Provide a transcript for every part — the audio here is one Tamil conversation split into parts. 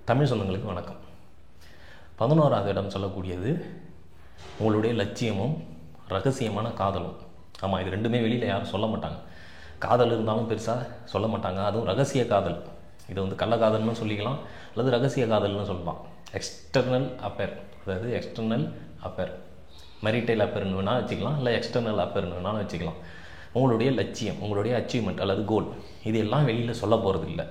தமிழ் சொந்தங்களுக்கு வணக்கம். 11வது இடம் சொல்லக்கூடியது உங்களுடைய லட்சியமும் ரகசியமான காதலும். ஆமாம், இது ரெண்டுமே வெளியில் யாரும் சொல்ல மாட்டாங்க. காதல் இருந்தாலும் பெருசாக சொல்ல மாட்டாங்க. அதுவும் ரகசிய காதல். இதை கள்ளக்காதல்னு சொல்லிக்கலாம், அல்லது ரகசிய காதல்னு சொல்லலாம். எக்ஸ்டர்னல் அஃபேர், அதாவது எக்ஸ்டர்னல் அஃபேர், மெரிட்டைல் அஃபேர்னு வேணால் வச்சுக்கலாம், இல்லை எக்ஸ்டர்னல் அஃபேர்னு வேணாலும் வச்சுக்கலாம். உங்களுடைய லட்சியம், உங்களுடைய அச்சீவ்மெண்ட் அல்லது கோல், இது எல்லாம் வெளியில் சொல்ல போகிறது இல்லை.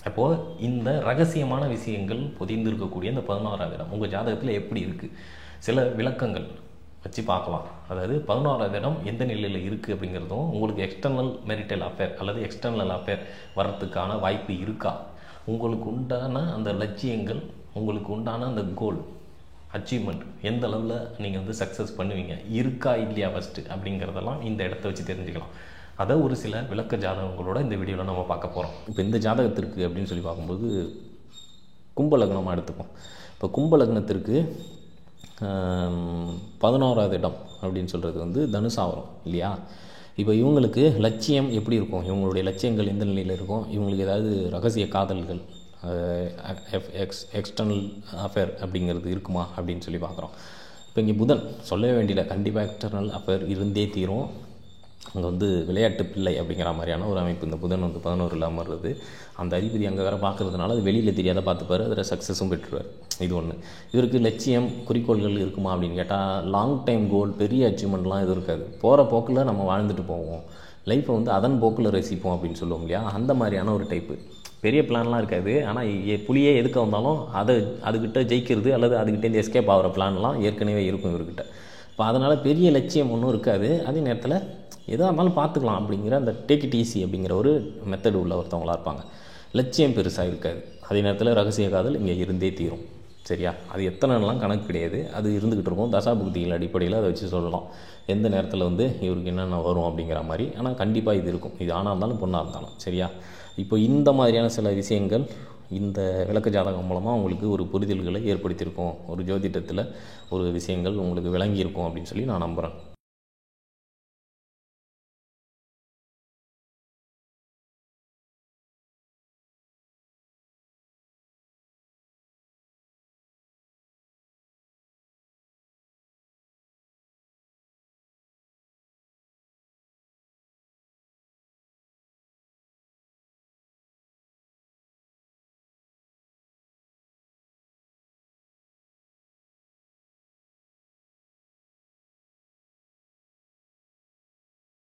அப்போது இந்த ரகசியமான விஷயங்கள் பொதிந்திருக்கக்கூடிய இந்த 11வது இடம் உங்கள் ஜாதகத்தில் எப்படி இருக்குது, சில விளக்கங்கள் வச்சு பார்க்கலாம். அதாவது 11வது இடம் எந்த நிலையில் இருக்குது அப்படிங்கிறதும், உங்களுக்கு எக்ஸ்டர்னல் மெரிட்டல் அஃபேர் அல்லது எக்ஸ்டர்னல் அஃபேர் வர்றதுக்கான வாய்ப்பு இருக்கா, உங்களுக்கு உண்டான அந்த லட்சியங்கள், உங்களுக்கு உண்டான அந்த கோல் அச்சீவ்மெண்ட் எந்த அளவில் நீங்கள் சக்ஸஸ் பண்ணுவீங்க, இருக்கா இல்லையா ஃபஸ்ட்டு அப்படிங்கிறதெல்லாம் இந்த இடத்த வச்சு தெரிஞ்சுக்கலாம். அதை ஒரு சில விளக்க ஜாதகங்களோட இந்த வீடியோவில் நம்ம பார்க்க போகிறோம். இப்போ இந்த ஜாதகத்திற்கு அப்படின்னு சொல்லி பார்க்கும்போது கும்பலக்னமாக எடுத்துப்போம். இப்போ கும்பலக்னத்திற்கு 11வது இடம் அப்படின்னு சொல்கிறது தனுசா வரும் இல்லையா. இப்போ இவங்களுக்கு லட்சியம் எப்படி இருக்கும், இவங்களுடைய லட்சியங்கள் எந்த நிலையில் இருக்கும், இவங்களுக்கு ஏதாவது ரகசிய காதல்கள், எக்ஸ்டர்னல் அஃபேர் அப்படிங்கிறது இருக்குமா அப்படின்னு சொல்லி பார்க்குறோம். இப்போ இங்கே புதன் சொல்லவே வேண்டியல, கண்டிப்பாக எக்ஸ்டர்னல் அஃபேர் இருந்தே தீரும். அங்கே விளையாட்டு பிள்ளை அப்படிங்கிற மாதிரியான ஒரு அமைப்பு. இந்த புதன் 11 இல்லாமல் வருது. அந்த அதிபதி அங்கே வேறு பார்க்குறதுனால அது வெளியில் தெரியாத பார்த்துப்பார், அதில் சக்ஸஸும் பெற்றுவார். இது ஒன்று. இவருக்கு லட்சியம் குறிக்கோள்கள் இருக்குமா அப்படின்னு கேட்டால், லாங் டைம் கோல், பெரிய அச்சீவ்மெண்ட்லாம் எதுவும் இருக்காது. போகிற போக்கில் நம்ம வாழ்ந்துட்டு போவோம், லைஃப்பை அதன் போக்கில் ரசிப்போம் அப்படின்னு சொல்லுவோம் இல்லையா. அந்த மாதிரியான ஒரு டைப்பு. பெரிய பிளான்லாம் இருக்காது. ஆனால் புலியே எதுக்க வந்தாலும் அதுக்கிட்ட ஜெயிக்கிறது அல்லது அதுக்கிட்டேருந்து எஸ்கேப் ஆகிற பிளான்லாம் ஏற்கனவே இருக்கும் இவர்கிட்ட. இப்போ அதனால் பெரிய லட்சியம் ஒன்றும் இருக்காது. அதே நேரத்தில் எதாக இருந்தாலும் பார்த்துக்கலாம் அப்படிங்கிற அந்த டேக் இட் ஈஸி அப்படிங்கிற ஒரு மெத்தடு உள்ள ஒருத்தவங்களாக இருப்பாங்க. லட்சியம் பெருசாக இருக்காது. அதே நேரத்தில் ரகசிய காதல் இங்கே இருந்தே தீரும். சரியா? அது எத்தனைலாம் கணக்கு கிடையாது, அது இருந்துக்கிட்டு இருக்கும். தசாபுக்திகள் அடிப்படையில் அதை வச்சு சொல்லலாம் எந்த நேரத்தில் இவருக்கு என்னென்ன வரும் அப்படிங்கிற மாதிரி. ஆனால் கண்டிப்பாக இது இருக்கும். இது ஆணாக இருந்தாலும் பொண்ணாக இருந்தாலும். சரியா? இப்போ இந்த மாதிரியான சில விஷயங்கள் இந்த விளக்க ஜாதகம் மூலமாக உங்களுக்கு ஒரு புரிதல்களை ஏற்படுத்தியிருக்கோம். ஒரு ஜோதிடத்தில் ஒரு விஷயங்கள் உங்களுக்கு விளங்கியிருக்கும் அப்படின்னு சொல்லி நான் நம்புகிறேன்.